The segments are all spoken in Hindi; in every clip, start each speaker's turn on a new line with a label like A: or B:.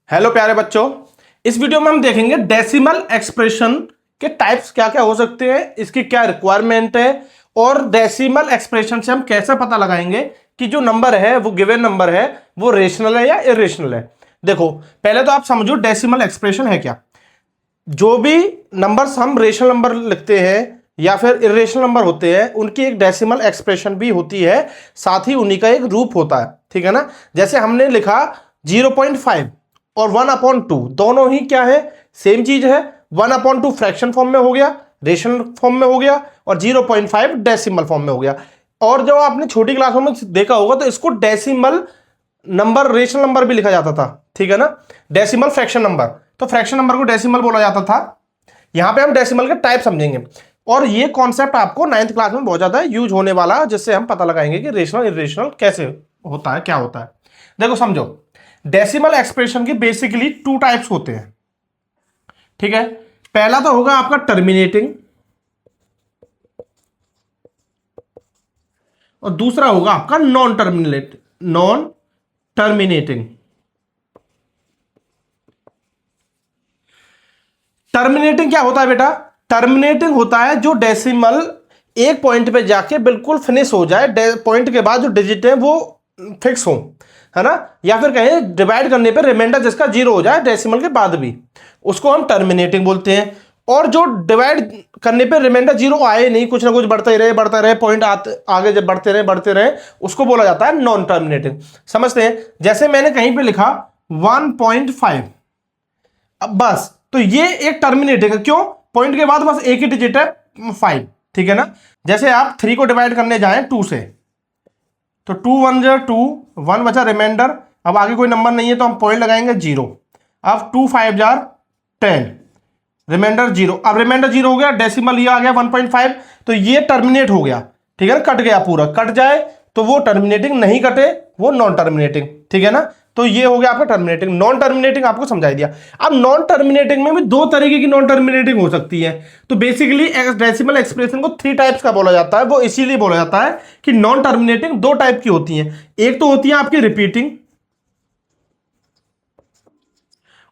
A: हेलो प्यारे बच्चों, इस वीडियो में हम देखेंगे डेसिमल एक्सप्रेशन के टाइप्स क्या क्या हो सकते हैं, इसकी क्या रिक्वायरमेंट है और डेसिमल एक्सप्रेशन से हम कैसे पता लगाएंगे कि जो नंबर है वो गिवन नंबर है वो रेशनल है या इरेशनल है। देखो, पहले तो आप समझो डेसिमल एक्सप्रेशन है क्या। जो भी नंबर्स हम रेशनल नंबर लिखते हैं या फिर इरेशनल नंबर होते हैं उनकी एक डेसिमल एक्सप्रेशन भी होती है, साथ ही उन्हीं का एक रूप होता है। ठीक है ना। जैसे हमने लिखा 0.5 और 1/2, दोनों ही क्या है, सेम चीज है। 1/2 फ्रैक्शन फॉर्म में हो गया, रेशनल फॉर्म में हो गया, और 0.5 डेसिमल फॉर्म में हो गया। और जो आपने छोटी क्लासों में देखा होगा तो इसको डेसिमल नंबर, रेशनल नंबर भी लिखा जाता था। ठीक है ना। डेसिमल फ्रैक्शन नंबर, तो फ्रैक्शन नंबर को डेसिमल बोला जाता था। यहां पे हम डेसिमल के टाइप समझेंगे और ये कॉन्सेप्ट आपको 9th क्लास में बहुत ज्यादा यूज होने वाला, जिससे हम पता लगाएंगे कि रेशनल इरेशनल कैसे होता है, क्या होता है। देखो समझो, डेसिमल एक्सप्रेशन की बेसिकली 2 टाइप्स होते हैं। ठीक है। पहला तो होगा आपका टर्मिनेटिंग और दूसरा होगा आपका नॉन टर्मिनेटिंग। टर्मिनेटिंग क्या होता है बेटा? टर्मिनेटिंग होता है जो डेसिमल एक पॉइंट पे जाके बिल्कुल फिनिश हो जाए, पॉइंट के बाद जो डिजिट है वो फिक्स हो, है ना। या फिर कहें डिवाइड करने पे रिमाइंडर जिसका 0 हो जाए डेसिमल के बाद भी, उसको हम टर्मिनेटिंग बोलते हैं। और जो डिवाइड करने पे रिमाइंडर 0 आए नहीं, कुछ ना कुछ बढ़ते रहे पॉइंट आगे जब बढ़ते रहे, उसको बोला जाता है नॉन टर्मिनेटिंग। समझते हैं। जैसे मैंने कहीं पे लिखा 1.5, अब बस तो ये एक टर्मिनेटिंग है। क्यों? पॉइंट के बाद बस एक ही डिजिट है 5। ठीक है ना। जैसे आप 3 को डिवाइड करने जाएं 2 से, तो 2 1 जा 2, 1 बचा रिमाइंडर। अब आगे कोई नंबर नहीं है तो हम पॉइंट लगाएंगे 0। अब 2 5 जा 10, रिमाइंडर 0। अब रिमाइंडर 0 हो गया, डेसिमल ये आ गया 1.5, तो ये टर्मिनेट हो गया। ठीक है ना। कट गया, पूरा कट जाए तो वो टर्मिनेटिंग, नहीं कटे वो नॉन टर्मिनेटिंग। ठीक है ना। तो ये हो गया आपका टर्मिनेटिंग। नॉन टर्मिनेटिंग आपको समझाई दिया। अब नॉन टर्मिनेटिंग में भी 2 तरीके की नॉन टर्मिनेटिंग हो सकती है। तो बेसिकली डेसिमल एक्सप्रेशन को 3 टाइप्स का बोला जाता है। वो इसीलिए बोला जाता है कि नॉन टर्मिनेटिंग 2 टाइप की होती हैं। एक तो होती है आपकी रिपीटिंग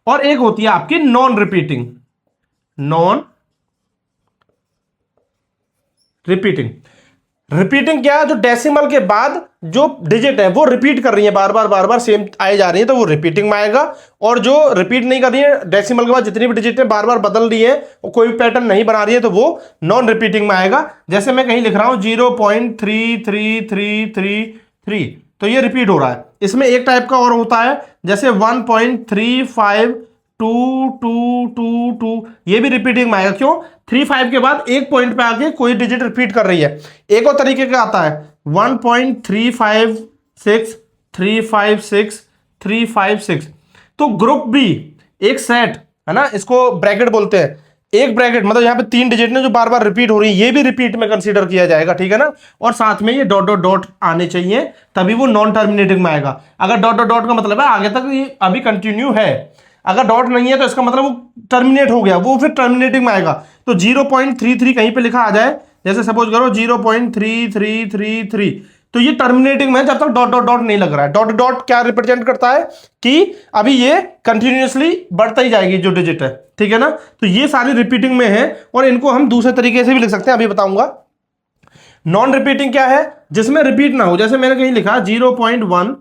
A: और एक होती है आपकी नॉन रिपीटिंग। रिपीटिंग क्या है? जो डेसिमल के बाद जो डिजिट है वो रिपीट कर रही है, बार बार सेम आए जा रही है, तो वो रिपीटिंग में आएगा। और जो रिपीट नहीं कर रही है, डेसिमल के बाद जितनी भी डिजिट है बार बार बदल रही है और कोई भी पैटर्न नहीं बना रही है, तो वो नॉन रिपीटिंग में आएगा। जैसे मैं कहीं लिख रहा हूं 0.3333, तो ये रिपीट हो रहा है। इसमें एक टाइप का और होता है, जैसे 1.352222, ये भी रिपीटिंग में आएगा। क्यों? 35 के बाद एक पॉइंट पे आके कोई डिजिट रिपीट कर रही है। एक और तरीके का आता है 1.356356, तो ग्रुप बी, एक सेट है ना, इसको ब्रैकेट बोलते हैं। एक ब्रैकेट मतलब यहाँ पे 3 डिजिट ने जो बार बार रिपीट हो रही है, ये भी रिपीट में कंसीडर किया जाएगा। ठीक है ना। और साथ में ये डॉट डॉट डॉट आने चाहिए, तभी वो नॉन टर्मिनेटिंग में आएगा। अगर डॉट डॉट डॉट का मतलब है आगे तक ये अभी कंटिन्यू है, अगर डॉट नहीं है तो इसका मतलब वो टर्मिनेट हो गया, वो फिर टर्मिनेटिंग में आएगा। तो 0.33 कहीं पे लिखा आ जाए, जैसे सपोज करो 0.3333, तो ये टर्मिनेटिंग में जब तक डॉट डॉट डॉट नहीं लग रहा है। डॉट डॉट क्या रिप्रेजेंट करता है कि अभी ये कंटिन्यूअसली बढ़ता ही जाएगी जो डिजिट है। ठीक है ना। तो ये सारी रिपीटिंग में है और इनको हम दूसरे तरीके से भी लिख सकते हैं, अभी बताऊंगा। नॉन रिपीटिंग क्या है? जिसमें रिपीट ना हो। जैसे मैंने कहीं लिखा 0.101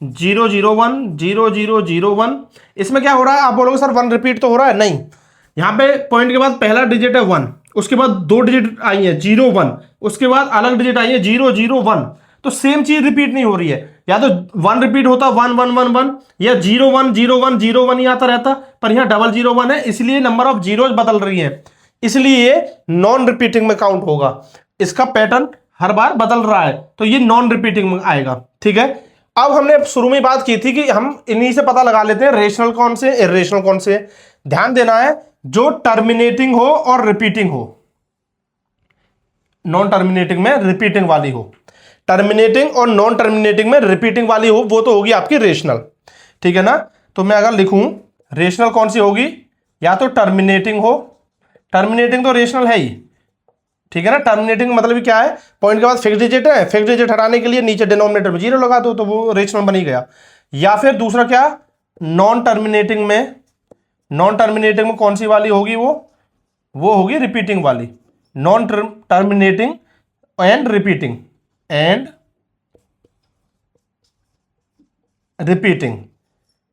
A: 001, इसमें क्या हो रहा है? आप बोलोगे सर 1 रिपीट तो हो रहा है। नहीं, यहां पे पॉइंट के बाद पहला डिजिट है 1, उसके बाद 2 डिजिट आई है 0 1, उसके बाद अलग डिजिट आई है 0 0 1, तो सेम चीज रिपीट नहीं हो रही है। या तो 1 रिपीट होता 1 1 1 1, या 0 1 0 1 0 1 ही आता रहता, पर यहां 0 0 1 है, इसलिए नंबर ऑफ जीरोज बदल रही है, इसलिए नॉन रिपीटिंग में काउंट होगा। इसका पैटर्न हर बार बदल रहा है, तो ये नॉन रिपीटिंग में आएगा। ठीक है। अब हमने शुरू में बात की थी कि हम इन्हीं से पता लगा लेते हैं रेशनल कौन से, इरेशनल कौन से। ध्यान देना है, जो टर्मिनेटिंग हो और रिपीटिंग हो, नॉन टर्मिनेटिंग में रिपीटिंग वाली हो, टर्मिनेटिंग और नॉन टर्मिनेटिंग में रिपीटिंग वाली हो, वो तो होगी आपकी रेशनल। ठीक है ना। तो मैं अगर लिखूं रेशनल कौन सी होगी, या तो टर्मिनेटिंग हो, टर्मिनेटिंग तो रेशनल है ही। ठीक है ना। टर्मिनेटिंग मतलब क्या है? पॉइंट के बाद फिक्स डिजिट है, फिक्स डिजिट हटाने के लिए नीचे डिनोमिनेटर में 0 लगा दो, तो वो रेशनल बन ही गया। या फिर दूसरा क्या, नॉन टर्मिनेटिंग में, नॉन टर्मिनेटिंग में कौन सी वाली होगी, वो होगी रिपीटिंग वाली, नॉन टर्मिनेटिंग एंड रिपीटिंग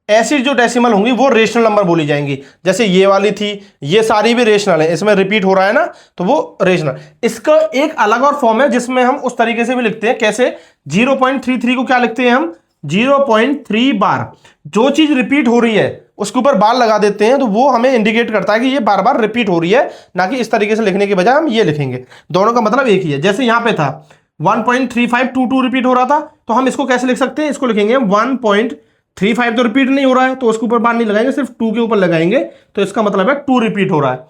A: ऐसी जो डेसिमल होंगी वो रेशनल नंबर बोली जाएंगी। जैसे ये वाली थी, ये सारी भी रेशनल है, इसमें रिपीट हो रहा है ना, तो वो रेशनल। इसका एक अलग और फॉर्म है जिसमें हम उस तरीके से भी लिखते हैं, कैसे 0.33 को क्या लिखते हैं हम, 0.3 बार। जो चीज रिपीट हो रही है उसके ऊपर बार लगा देते हैं, तो वो हमें इंडिकेट करता है कि ये बार बार रिपीट हो रही है, ना कि इस तरीके से लिखने के बजाय हम ये लिखेंगे। दोनों का मतलब एक ही है। जैसे यहां पे था 1.3522 रिपीट हो रहा था, तो हम इसको कैसे लिख सकते हैं, इसको लिखेंगे 1.35 तो रिपीट नहीं हो रहा है, तो उसके ऊपर बार नहीं लगाएंगे, सिर्फ 2 के ऊपर लगाएंगे, तो इसका मतलब है 2 रिपीट हो रहा है।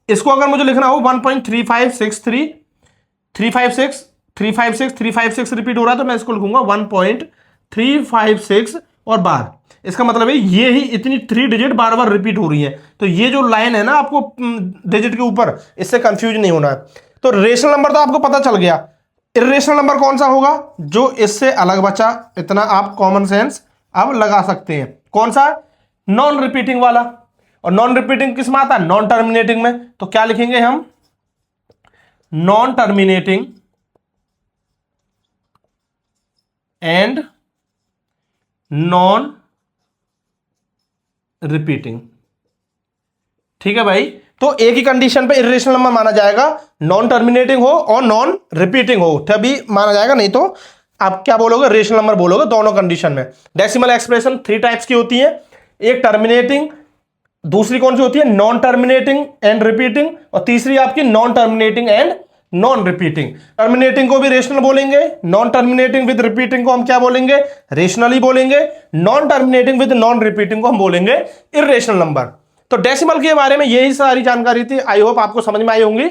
A: इसको अगर मुझे लिखना हो 1.356 रिपीट हो रहा है, तो मैं इसको लिखूंगा 1.356 और बार। इसका मतलब है ये ही इतनी 3 डिजिट बार बार रिपीट हो रही है। तो ये जो लाइन है ना आपको डिजिट के ऊपर, इससे कंफ्यूज नहीं होना है। तो रेशनल नंबर तो आपको पता चल गया। इर्रेशनल नंबर कौन सा होगा, जो इससे अलग बचा, इतना आप कॉमन सेंस अब लगा सकते हैं। कौन सा, नॉन रिपीटिंग वाला। और नॉन रिपीटिंग किस में आता है, नॉन टर्मिनेटिंग में। तो क्या लिखेंगे हम, non terminating and non repeating. ठीक है भाई, तो एक ही कंडीशन पे इर्रेशनल नंबर माना जाएगा, नॉन टर्मिनेटिंग हो और नॉन रिपीटिंग हो, तभी माना जाएगा, नहीं तो आप क्या बोलोगे, रेशनल नंबर बोलोगे दोनों कंडीशन में। डेसिमल एक्सप्रेशन 3 टाइप्स की होती है, एक टर्मिनेटिंग, दूसरी कौन सी होती है, नॉन टर्मिनेटिंग एंड रिपीटिंग, और तीसरी आपकी non terminating and non repeating. Terminating को भी रेशनल बोलेंगे, नॉन टर्मिनेटिंग विद रिपीटिंग को हम क्या बोलेंगे, रेशनल ही बोलेंगे, non terminating with non repeating को हम बोलेंगे इर्रेशनल नंबर। तो डेसिमल के बारे में यही सारी जानकारी थी। आई होप आपको समझ में आई होंगी।